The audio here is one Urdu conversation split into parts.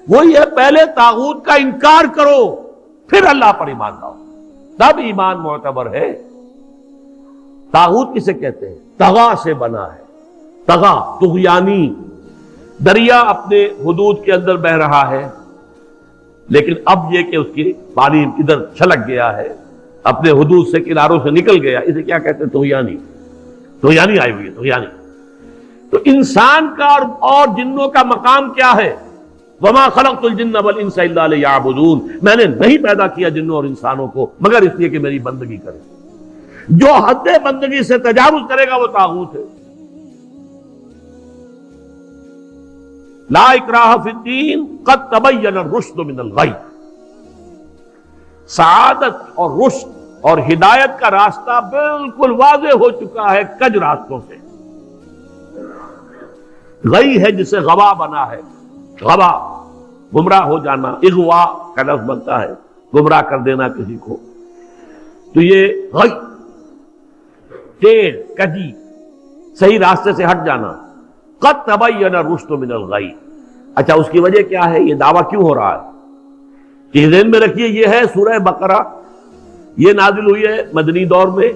وہی ہے پہلے طاغوت کا انکار کرو پھر اللہ پر ایمان لاؤ، تب ایمان معتبر ہے۔ طاغوت کسے کہتے ہیں؟ طغا سے بنا ہے، طغا طغیانی، دریا اپنے حدود کے اندر بہ رہا ہے لیکن اب یہ کہ اس کی پانی ادھر چھلک گیا ہے، اپنے حدود سے کناروں سے نکل گیا، اسے کیا کہتے ہیں؟ طغیانی، طغیانی آئی ہوئی ہے، طغیانی۔ تو انسان کا اور جنوں کا مقام کیا ہے؟ وما خلقت الجن والانس الا لیعبدون، میں نے نہیں پیدا کیا جنوں اور انسانوں کو مگر اس لیے کہ میری بندگی کریں۔ جو حد بندگی سے تجاوز کرے گا وہ طاغوت ہے۔ لا اکراہ فی الدین قد تبین الرشد من الغی، سعادت اور رشد اور ہدایت کا راستہ بالکل واضح ہو چکا ہے کج راستوں سے۔ غی ہے جسے غوا بنا ہے، غوا گمراہ ہو جانا، اغوا کا لفظ بنتا ہے گمراہ کر دینا کسی کو، تو یہ غی ٹیڑھ کجی صحیح راستے سے ہٹ جانا۔ قد تبین الرشد من الغی، اچھا اس کی وجہ کیا ہے؟ یہ دعویٰ کیوں ہو رہا ہے کہ ذہن میں رکھیے یہ ہے سورہ بقرہ، یہ نازل ہوئی ہے مدنی دور میں،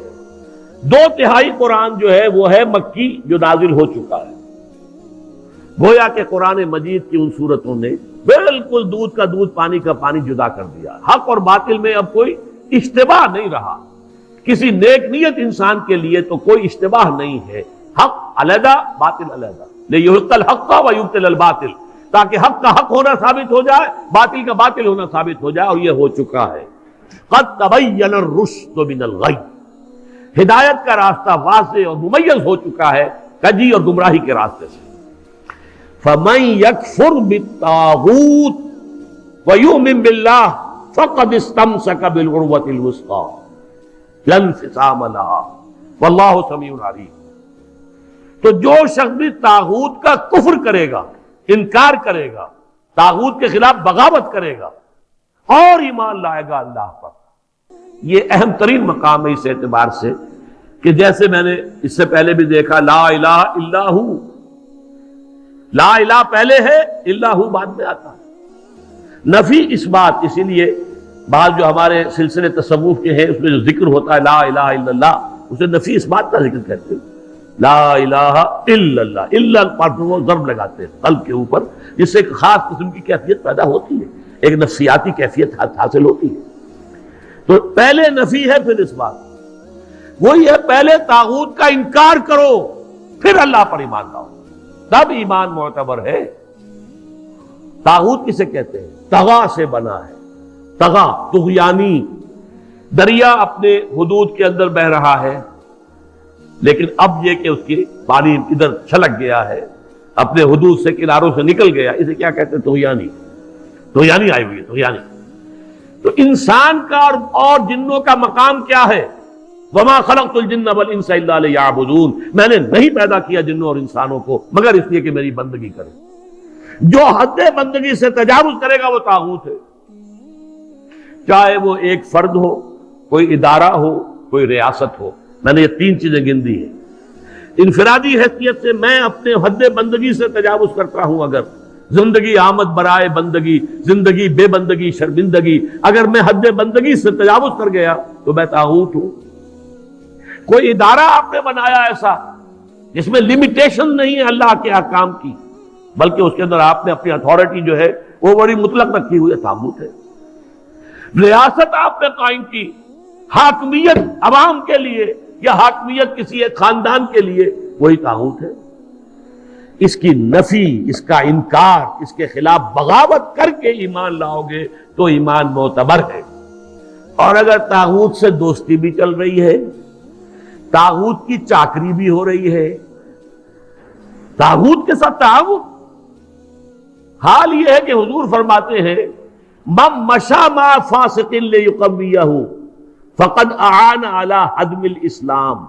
2/3 قرآن جو ہے وہ ہے مکی جو نازل ہو چکا ہے۔ گویا کہ قرآن مجید کی ان صورتوں نے بالکل دودھ کا دودھ پانی کا پانی جدا کر دیا، حق اور باطل میں اب کوئی اشتباہ نہیں رہا، کسی نیک نیت انسان کے لیے تو کوئی اشتباہ نہیں ہے، حق علیحدہ باطل علیحدہ، لیحق الحق ویبطل الباطل، تاکہ حق کا حق ہونا ثابت ہو جائے، باطل کا باطل ہونا ثابت ہو جائے، اور یہ ہو چکا ہے۔ قد تبین الرشد من الغی، ہدایت کا راستہ واضح اور ممیز ہو چکا ہے کجی اور گمراہی کے راستے سے۔ فمن یکفر بالطاغوت ویؤمن باللہ فقد استمسک بالعروۃ الوثقی لا انفصام لها واللہ سمیع علیم۔ تو جو شخص بھی طاغوت کا کفر کرے گا، انکار کرے گا، طاغوت کے خلاف بغاوت کرے گا اور ایمان لائے گا اللہ پر، یہ اہم ترین مقام ہے اس اعتبار سے کہ جیسے میں نے اس سے پہلے بھی دیکھا لا الہ الا ہو، لا الہ پہلے ہے، الا ہو بعد میں آتا ہے، نفی اس بات، اسی لیے بعض جو ہمارے سلسلے تصوف کے ہیں اس میں جو ذکر ہوتا ہے لا الہ الا اللہ، اسے نفی اس بات کا ذکر کہتے ہیں، لا الہ الا اللہ، الا پر وہ ضرب لگاتے ہیں قلب کے اوپر، جس سے ایک خاص قسم کی کیفیت پیدا ہوتی ہے، ایک نفسیاتی کیفیت حاصل ہوتی ہے۔ تو پہلے نفی ہے پھر اس بات، وہی ہے پہلے طاغوت کا انکار کرو پھر اللہ پر ایمان لاؤ، تب ایمان معتبر ہے۔ طاغوت کسے کہتے ہیں؟ طغا سے بنا ہے، طغا طغیانی، دریا اپنے حدود کے اندر بہ رہا ہے لیکن اب یہ کہ اس کی پانی ادھر چھلک گیا ہے، اپنے حدود سے کناروں سے نکل گیا، اسے کیا کہتے ہیں؟ طغیانی، طغیانی آئی ہوئی ہے، طغیانی۔ تو انسان کا اور جنوں کا مقام کیا ہے؟ وما خلقت الجن والانس الا لیعبدون، میں نے نہیں پیدا کیا جنوں اور انسانوں کو مگر اس لیے کہ میری بندگی کریں۔ جو حد بندگی سے تجاوز کرے گا وہ طاغوت ہے، چاہے وہ ایک فرد ہو، کوئی ادارہ ہو، کوئی ریاست ہو۔ میں نے یہ 3 چیزیں گن دی ہیں۔ انفرادی حیثیت سے میں اپنے حد بندگی سے تجاوز کرتا ہوں، اگر زندگی آمد برائے بندگی، زندگی بے بندگی شرمندگی، اگر میں حد بندگی سے تجاوز کر گیا تو میں طاغوت ہوں۔ کوئی ادارہ آپ نے بنایا ایسا جس میں لمیٹیشن نہیں ہے اللہ کے احکام کی، بلکہ اس کے اندر آپ نے اپنی اتھارٹی جو ہے وہ بڑی مطلق رکھی ہوئی ہے، طاغوت ہے۔ ریاست آپ نے قائم کی، حاکمیت عوام کے لیے یا حاکمیت کسی ایک خاندان کے لیے، وہی طاغوت ہے۔ اس کی نفی، اس کا انکار، اس کے خلاف بغاوت کر کے ایمان لاؤ گے تو ایمان معتبر ہے۔ اور اگر طاغوت سے دوستی بھی چل رہی ہے، طاغوت کی چاکری بھی ہو رہی ہے، طاغوت کے ساتھ تعاون، حال یہ ہے کہ حضور فرماتے ہیں من مشى مع فاسق ليقويه فقد اعان على هدم الاسلام،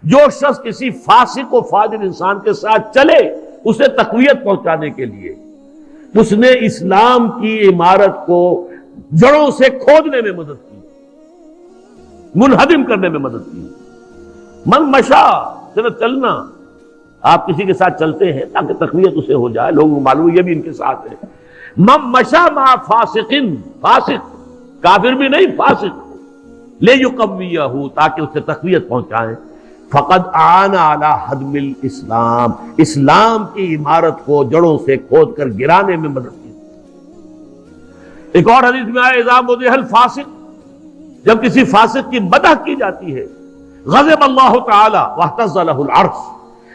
جو شخص کسی فاسق و فاجر انسان کے ساتھ چلے اسے تقویت پہنچانے کے لیے، اس نے اسلام کی عمارت کو جڑوں سے کھودنے میں مدد کی، منہدم کرنے میں مدد کی۔ من مشا، صرف چلنا، آپ کسی کے ساتھ چلتے ہیں تاکہ تقویت اسے ہو جائے، لوگوں کو معلوم یہ بھی ان کے ساتھ ہے، من مشا مع فاسق، فاسق کافر بھی نہیں، فاسق لیقویہ، تاکہ اسے تقویت پہنچائیں، فقد اعان علی حدم الاسلام، اسلام کی عمارت کو جڑوں سے کھود کر گرانے میں مدد کی۔ ایک اور حدیث میں آیا اذا مدح الفاسق، جب کسی فاسق کی مدح کی جاتی ہے، غضب اللہ تعالی واہتز لہ العرش،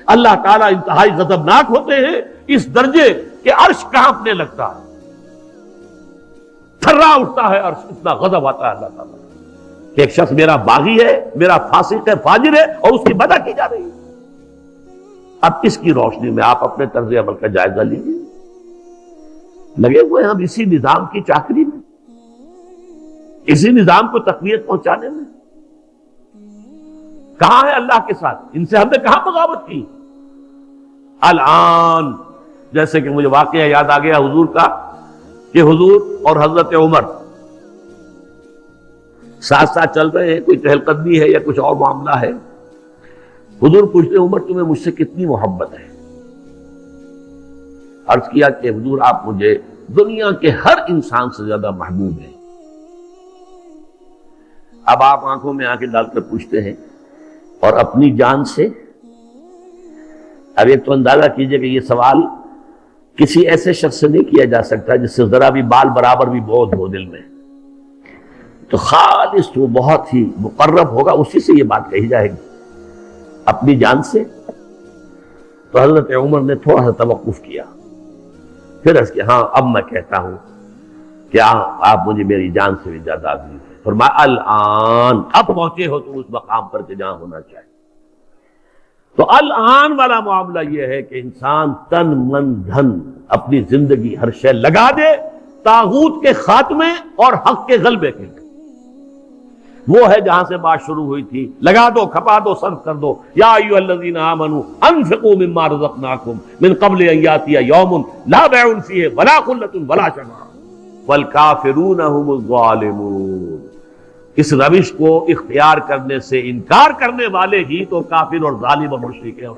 اللہ تعالیٰ انتہائی غضبناک ہوتے ہیں اس درجے کہ عرش کانپنے لگتا ہے، تھرا اٹھتا ہے عرش، اتنا غضب آتا ہے اللہ تعالیٰ کہ ایک شخص میرا باغی ہے، میرا فاسق ہے، فاجر ہے، اور اس کی مدح کی جا رہی ہے۔ اب اس کی روشنی میں آپ اپنے طرز عمل کا جائزہ لیجیے۔ لگے ہوئے ہم اسی نظام کی چاکری میں، اسی نظام کو تقویت پہنچانے میں۔ کہاں ہے اللہ کے ساتھ؟ ان سے ہم نے کہاں بغاوت کی؟ الآن جیسے کہ مجھے واقعہ یاد آ گیا حضور کا، کہ حضور اور حضرت عمر ساتھ ساتھ چل رہے ہیں، کوئی چہل قدمی ہے یا کچھ اور معاملہ ہے۔ حضور پوچھتے عمر تمہیں مجھ سے کتنی محبت ہے؟ عرض کیا کہ حضور آپ مجھے دنیا کے ہر انسان سے زیادہ محبوب ہیں۔ اب آپ آنکھوں میں آنکھیں ڈال کر پوچھتے ہیں اور اپنی جان سے؟ اب ایک تو اندازہ کیجئے کہ یہ سوال کسی ایسے شخص سے نہیں کیا جا سکتا جس سے ذرا بھی بال برابر بھی بودھ ہو دل میں، تو خالص وہ بہت ہی مقرب ہوگا، اسی سے یہ بات کہی جائے گی۔ اپنی جان سے؟ تو حضرت عمر نے تھوڑا سا توقف کیا، پھر عرض کیا ہاں اب میں کہتا ہوں کہ آپ مجھے میری جان سے بھی زیادہ عزیز ہیں۔ فرمایا الآن، اب پہنچے ہو تم اس مقام پر کہ جہاں ہونا چاہیے۔ تو الآن والا معاملہ یہ ہے کہ انسان تن من دھن اپنی زندگی ہر شے لگا دے طاغوت کے خاتمے اور حق کے غلبے کے لیے۔ وہ ہے جہاں سے بات شروع ہوئی تھی، لگا دو، کھپا دو، صرف کر دو۔ یا ایھا الذین آمنوا انفقوا مما رزقناکم من قبل ان یاتی یوم لا بیع فیہ ولا خلۃ ولا شفاعۃ والکافرون هم الظالمون۔ اس روش کو اختیار کرنے سے انکار کرنے والے ہی تو کافر اور ظالم اور مشرک ہیں۔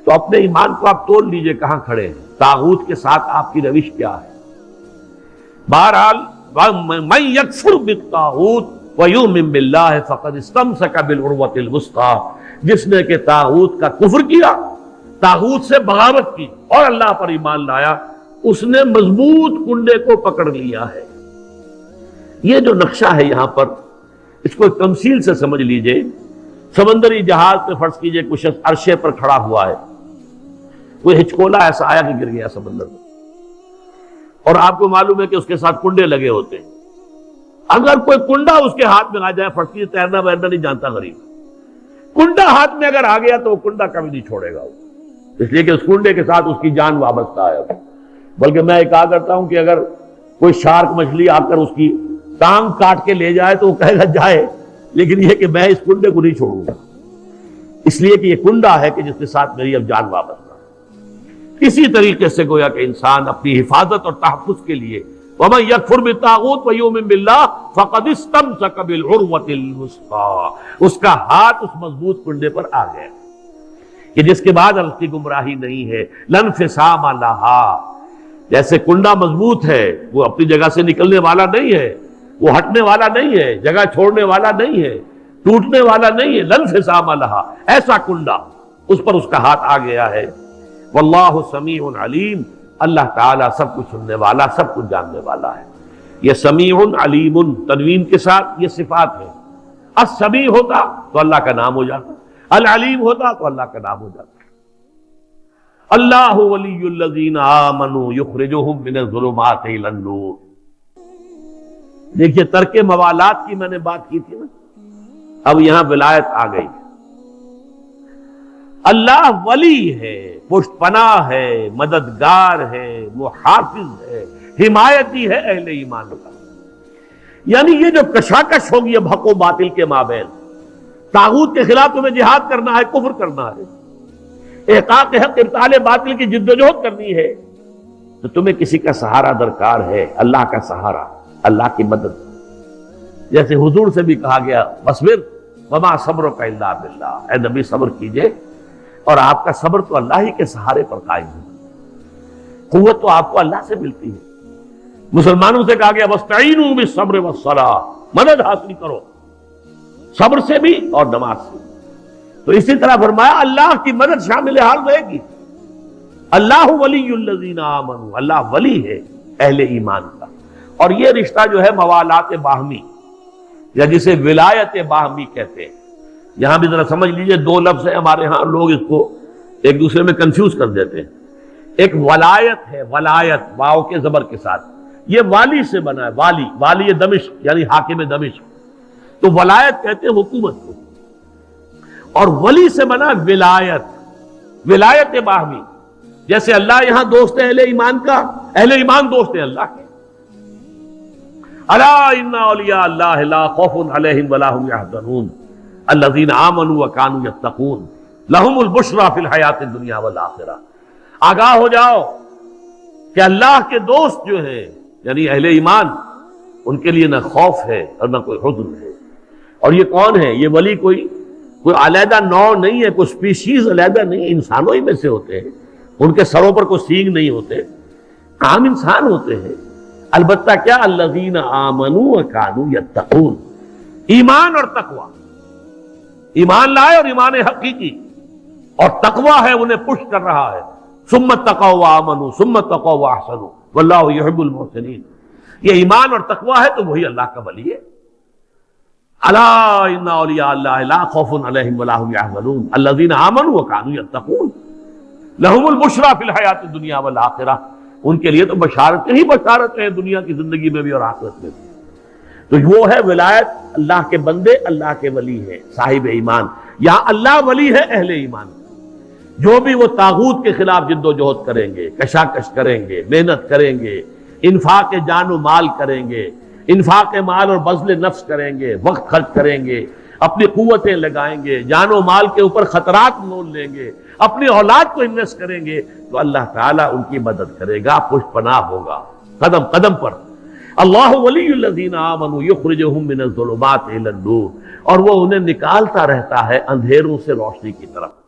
تو اپنے ایمان کو آپ تول لیجئے کہاں کھڑے ہیں، طاغوت کے ساتھ آپ کی روش کیا ہے۔ بہرحال من یکفر بالطاغوت ویؤمن باللہ فقد استمسک بالعروۃ الوثقی، جس نے کہ طاغوت کا کفر کیا، طاغوت سے بغاوت کی اور اللہ پر ایمان لایا، اس نے مضبوط کنڈے کو پکڑ لیا ہے۔ یہ جو نقشہ ہے یہاں پر، اس کو ایک تمثیل سے سمجھ لیجئے۔ سمندری جہاز پہ فرض کیجئے کچھ عرشے پر کھڑا ہوا ہے، کوئی ہچکولا ایسا آیا کہ گر گیا سمندر میں، اور آپ کو معلوم ہے کہ اس کے ساتھ کنڈے لگے ہوتے ہیں۔ اگر کوئی کنڈا اس کے ہاتھ میں آ جائے، فرض کیجئے تیرنا ویرنا نہیں جانتا غریب، کنڈا ہاتھ میں اگر آ گیا تو وہ کنڈا کبھی نہیں چھوڑے گا، اس لیے کہ اس کنڈے کے ساتھ اس کی جان وابستہ ہے۔ بلکہ میں کہا کرتا ہوں کہ اگر کوئی شارک مچھلی آ کر اس کی ٹانگ کاٹ کے لے جائے تو وہ کہے گا جائے، لیکن یہ کہ میں اس کنڈے کو نہیں چھوڑوں گا، اس لیے کہ یہ کنڈا ہے کہ جس کے ساتھ میری اب جان وابستہ ہے۔ اسی طریقے سے گویا کہ انسان اپنی حفاظت اور تحفظ کے لیے وَمَن يَكْفُرْ بِالطَّاغُوتِ وَيُؤْمِن بِاللَّهِ فَقَدِ اسْتَمْسَكَ بِالْعُرْوَةِ الْوُثْقَىٰ، اس کا ہاتھ اس مضبوط کنڈے پر آ گیا کہ جس کے بعد اس کی گمراہی نہیں ہے۔ لَا انفصام لَهَا، جیسے کنڈا مضبوط ہے، وہ اپنی جگہ سے نکلنے والا نہیں ہے، وہ ہٹنے والا نہیں ہے، جگہ چھوڑنے والا نہیں ہے، ٹوٹنے والا نہیں ہے۔ لَا انفصام لَهَا، ایسا کنڈا اس پر اس کا ہاتھ آ گیا ہے۔ واللہ سمیع علیم، اللہ تعالیٰ سب کچھ سننے والا، سب کچھ جاننے والا ہے۔ یہ سمیع علیم تنوین کے ساتھ یہ صفات ہے۔ السمیع ہوتا تو اللہ کا نام ہو جاتا، العلیم ہوتا تو اللہ کا نام ہو جاتا۔ اللہ ولی الذین آمنوا یخرجہم من الظلمات الی النور۔ دیکھیے ترک موالات کی میں نے بات کی تھی نا، اب یہاں ولایت آ گئی۔ اللہ ولی ہے، پشت پناہ ہے، مددگار ہے، محافظ ہے، حمایتی ہے اہل ایمان کا۔ یعنی یہ جو کشاکش ہوگی اب حق و باطل کے مابین، طاغوت کے خلاف تمہیں جہاد کرنا ہے، کفر کرنا ہے، احقاق حق ابطال باطل کی جدوجہد کرنی ہے، تو تمہیں کسی کا سہارا درکار ہے، اللہ کا سہارا، اللہ کی مدد۔ جیسے حضور سے بھی کہا گیا وَاصْبِرْ وَمَا صَبْرُكَ إِلَّا بِاللَّهِ، اے نبی صبر کیجئے اور آپ کا صبر تو اللہ ہی کے سہارے پر قائم ہے۔ قوت تو آپ کو اللہ سے ملتی ہے۔ مسلمانوں سے کہا گیا وَاسْتَعِينُوا بِالصَّبْرِ وَالصَّلَاةِ، مدد حاصل کرو صبر سے بھی اور نماز سے۔ تو اسی طرح فرمایا اللہ کی مدد شامل حال رہے گی۔ اللہ ولی الذین آمنوا، اللہ ولی ہے اہل ایمان کا۔ اور یہ رشتہ جو ہے موالات باہمی یا جسے ولایت باہمی کہتے ہیں، یہاں بھی ذرا سمجھ لیجئے، دو لفظ ہیں ہمارے ہاں، لوگ اس کو ایک دوسرے میں کنفیوز کر دیتے ہیں۔ ایک ولایت ہے، ولایت واو کے زبر کے ساتھ، یہ والی سے بنا ہے، والی، والی دمشق یعنی حاکم دمشق، تو ولایت کہتے ہیں حکومت کو، اور ولی سے بنا ولایت، ولایت باہمی، جیسے اللہ یہاں دوست ہے اہل ایمان کا، اہل ایمان دوست ہے اللہ کے۔ الا ان اولیاء اللہ لا خوف علیہم ولا هم يحزنون الذین آمنوا وكانوا يتقون لهم البشرى فی الحیاۃ الدنیا والآخرہ۔ آگاہ ہو جاؤ کہ اللہ کے دوست جو ہیں یعنی اہل ایمان، ان کے لیے نہ خوف ہے اور نہ کوئی حزن ہے۔ اور یہ کون ہے؟ یہ ولی کوئی علیحدہ نوع نہیں ہے، کوئی سپیشیز علیحدہ نہیں، انسانوں ہی میں سے ہوتے ہیں، ان کے سروں پر کوئی سینگ نہیں ہوتے، عام انسان ہوتے ہیں۔ البتہ کیا؟ الذین آمنوا وکانوا یتقون، ایمان اور تقوی، ایمان لائے اور ایمان حقیقی، اور تقوی ہے انہیں پش کر رہا ہے۔ ثم اتقوا وآمنوا ثم اتقوا واحسنوا واللہ یحب المحسنین۔ یہ ایمان اور تقوی ہے تو وہی اللہ کا ولی ہے۔ الا ان اولیاء اللہ لا خوف علیہم ولا هم يحزنون الذین آمنوا وكانوا يتقون لهم البشرى فی الحیاۃ الدنیا والآخرہ۔ ان کے لیے تو بشارتیں ہی بشارتیں ہیں دنیا کی زندگی میں بھی اور آخرت میں بھی۔ تو وہ ہے ولایت، اللہ کے بندے اللہ کے ولی ہیں، صاحب ایمان۔ یہاں اللہ ولی ہے اہل ایمان، جو بھی وہ طاغوت کے خلاف جد و جہد کریں گے، کشاکش کریں گے، محنت کریں گے، انفاق جان و مال کریں گے، انفاق مال اور بذل نفس کریں گے، وقت خرچ کریں گے، اپنی قوتیں لگائیں گے، جان و مال کے اوپر خطرات مول لیں گے، اپنی اولاد کو انویسٹ کریں گے، تو اللہ تعالیٰ ان کی مدد کرے گا، پشت پناہ ہوگا قدم قدم پر۔ اللہ ولی الذین آمنوا یخرجہم من الظلمات الی النور، اور وہ انہیں نکالتا رہتا ہے اندھیروں سے روشنی کی طرف۔